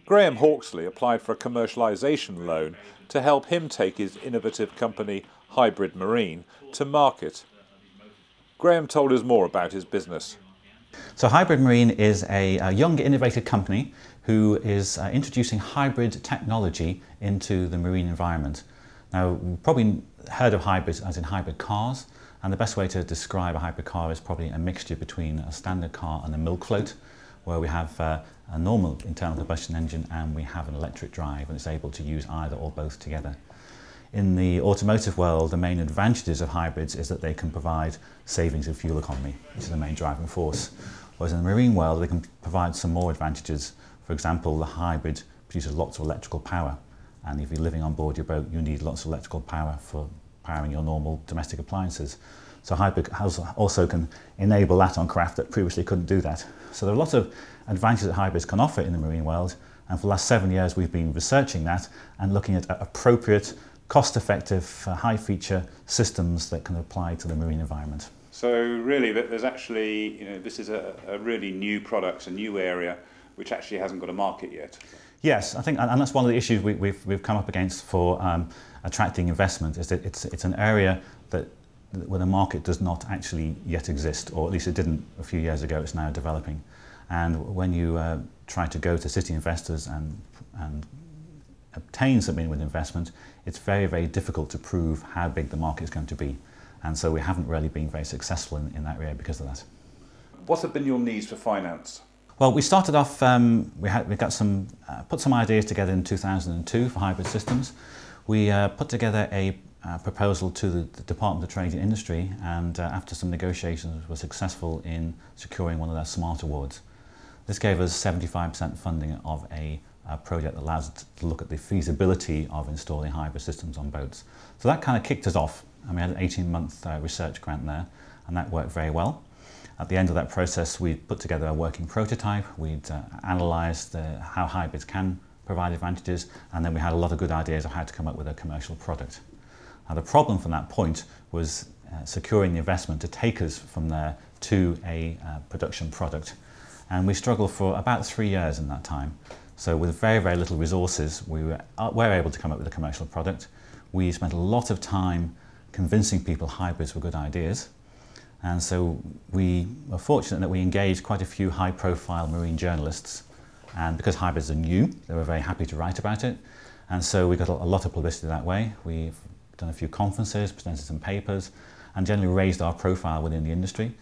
Graeme Hawksley applied for a commercialisation loan to help him take his innovative company Hybrid Marine to market. Graeme told us more about his business. So Hybrid Marine is a young innovative company who is introducing hybrid technology into the marine environment. Now, you've probably heard of hybrids as in hybrid cars, and the best way to describe a hybrid car is probably a mixture between a standard car and a milk float, where we have a normal internal combustion engine and we have an electric drive, and it's able to use either or both together. In the automotive world, the main advantages of hybrids is that they can provide savings in fuel economy, which is the main driving force. Whereas in the marine world, they can provide some more advantages. For example, the hybrid produces lots of electrical power, and if you're living on board your boat, you need lots of electrical power for powering your normal domestic appliances. So hybrid also can enable that on craft that previously couldn't do that. So there are lots of advantages that hybrids can offer in the marine world, and for the last 7 years we've been researching that and looking at appropriate, cost-effective, high-feature systems that can apply to the marine environment. So really, there's actually, this is a really new product, a new area, which actually hasn't got a market yet. Yes, I think, and that's one of the issues we've come up against for attracting investment, is that it's an area where the market does not actually yet exist, or at least it didn't a few years ago. It's now developing. And when you try to go to city investors and obtain something with investment, it's very, very difficult to prove how big the market is going to be. And so we haven't really been very successful in that area because of that. What have been your needs for finance? Well, we started off, we put some ideas together in 2002 for hybrid systems. We put together a proposal to the Department of Trade and Industry, and after some negotiations were successful in securing one of their SMART awards. This gave us 75% funding of a project that allows us to look at the feasibility of installing hybrid systems on boats. So that kind of kicked us off, and we had an 18-month research grant there, and that worked very well. At the end of that process, we put together a working prototype. We'd analysed how hybrids can provide advantages, and then we had a lot of good ideas of how to come up with a commercial product. Now, the problem from that point was securing the investment to take us from there to a production product. And we struggled for about 3 years in that time. So with very, very little resources, we were able to come up with a commercial product. We spent a lot of time convincing people hybrids were good ideas. And so we were fortunate that we engaged quite a few high-profile marine journalists. And because hybrids are new, they were very happy to write about it. And so we got a lot of publicity that way. We've done a few conferences, presented some papers, and generally raised our profile within the industry.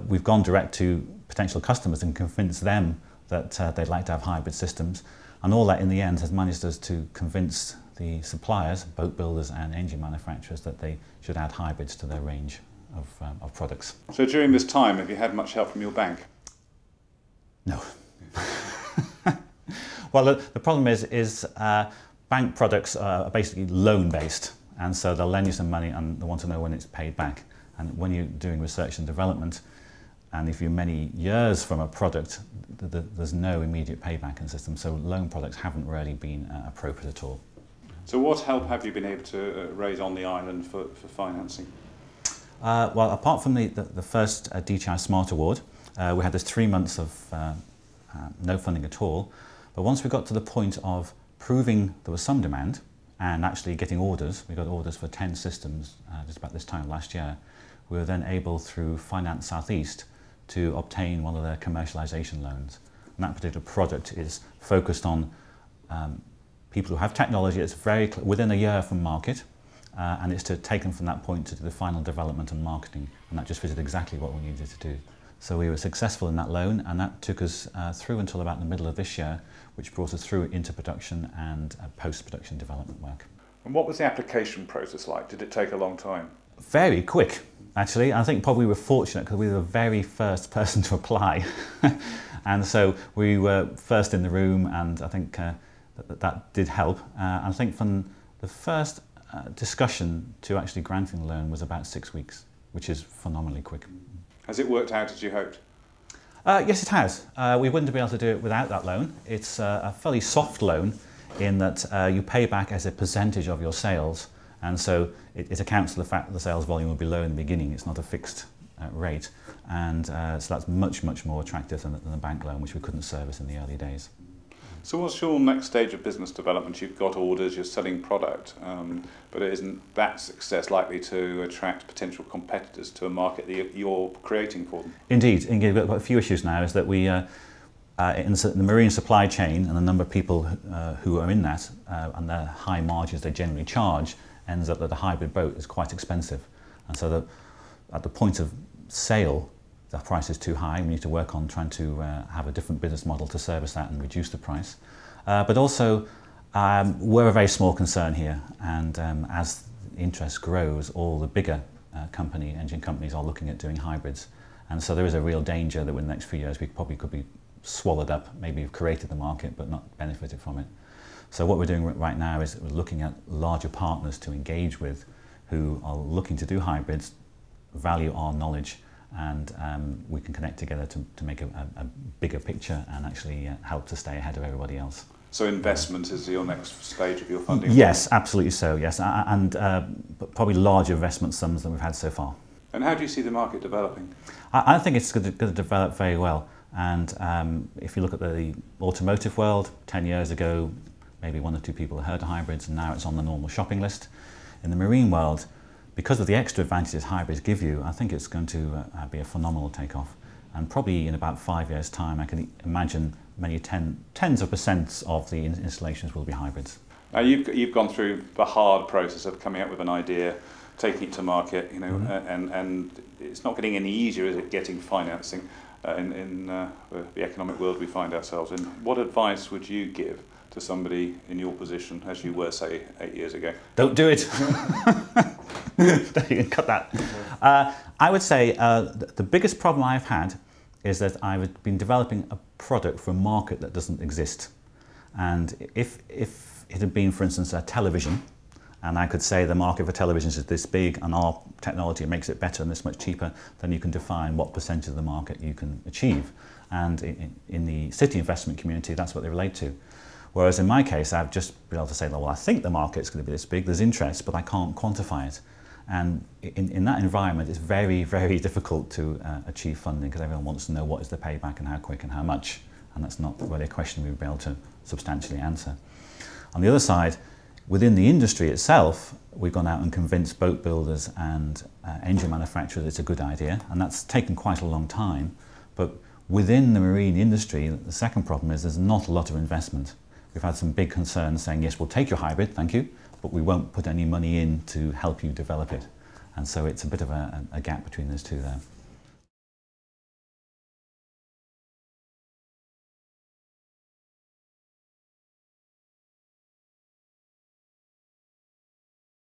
We've gone direct to potential customers and convinced them that they'd like to have hybrid systems. And all that in the end has managed us to convince the suppliers, boat builders and engine manufacturers, that they should add hybrids to their range of products. So during this time, have you had much help from your bank? No. Well, the problem is bank products are basically loan-based, and so they'll lend you some money and they want to know when it's paid back. And when you're doing research and development, and if you're many years from a product, there's no immediate payback in the system, so loan products haven't really been appropriate at all. So what help have you been able to raise on the island for financing? Well, apart from the first DTI SMART Award, we had this 3 months of no funding at all. But once we got to the point of proving there was some demand and actually getting orders, we got orders for 10 systems just about this time last year, we were then able, through Finance Southeast, to obtain one of their commercialisation loans. And that particular product is focused on people who have technology that's very within a year from market, and it's to take them from that point to the final development and marketing, and that just fitted exactly what we needed to do. So we were successful in that loan, and that took us through until about the middle of this year, which brought us through into production and post-production development work. And what was the application process like? Did it take a long time? Very quick, actually. I think probably we were fortunate because we were the very first person to apply. And so we were first in the room, and I think that did help. I think from the first discussion to actually granting the loan was about 6 weeks, which is phenomenally quick. Has it worked out as you hoped? Yes, it has. We wouldn't be able to do it without that loan. It's a fairly soft loan in that you pay back as a percentage of your sales, and so it accounts for the fact that the sales volume will be low in the beginning. It's not a fixed rate, and so that's much more attractive than the bank loan, which we couldn't service in the early days. So what's your next stage of business development? You've got orders, you're selling product, but isn't that success likely to attract potential competitors to a market that you're creating for them? Indeed, we've got a few issues now. Is that we, in the marine supply chain, and the number of people who are in that, and the high margins they generally charge, ends up that a hybrid boat is quite expensive, and so at the point of sale, the price is too high. We need to work on trying to have a different business model to service that and reduce the price. But also, we're a very small concern here, and as interest grows, all the bigger engine companies are looking at doing hybrids. And so there is a real danger that in the next few years we probably could be swallowed up. Maybe we've created the market but not benefited from it. So what we're doing right now is we're looking at larger partners to engage with who are looking to do hybrids, value our knowledge, and we can connect together to make a bigger picture and actually help to stay ahead of everybody else. So investment is your next stage of your funding? Yes, absolutely so, yes, and probably larger investment sums than we've had so far. And how do you see the market developing? I think it's going to develop very well, and if you look at the automotive world, 10 years ago, maybe one or two people heard of hybrids, and now it's on the normal shopping list. In the marine world, because of the extra advantages hybrids give you, I think it's going to be a phenomenal takeoff. And probably in about 5 years' time, I can imagine many tens of percents of the installations will be hybrids. Now you've gone through the hard process of coming up with an idea, taking it to market, you know, and it's not getting any easier, is it, getting financing in the economic world we find ourselves in. What advice would you give to somebody in your position, as you were, say, 8 years ago? Don't do it. You can cut that. I would say the biggest problem I've had is that I've been developing a product for a market that doesn't exist. And if it had been, for instance, a television, and I could say the market for televisions is this big and our technology makes it better and this much cheaper, then you can define what percentage of the market you can achieve. And in the city investment community, that's what they relate to. Whereas in my case, I've just been able to say, well, I think the market's going to be this big, there's interest, but I can't quantify it. And in that environment, it's very, very difficult to achieve funding, because everyone wants to know what is the payback and how quick and how much. And that's not really a question we'll be able to substantially answer. On the other side, within the industry itself, we've gone out and convinced boat builders and engine manufacturers it's a good idea, and that's taken quite a long time. But within the marine industry, the second problem is there's not a lot of investment. We've had some big concerns saying, yes, we'll take your hybrid, thank you, but we won't put any money in to help you develop it. And so it's a bit of a gap between those two there.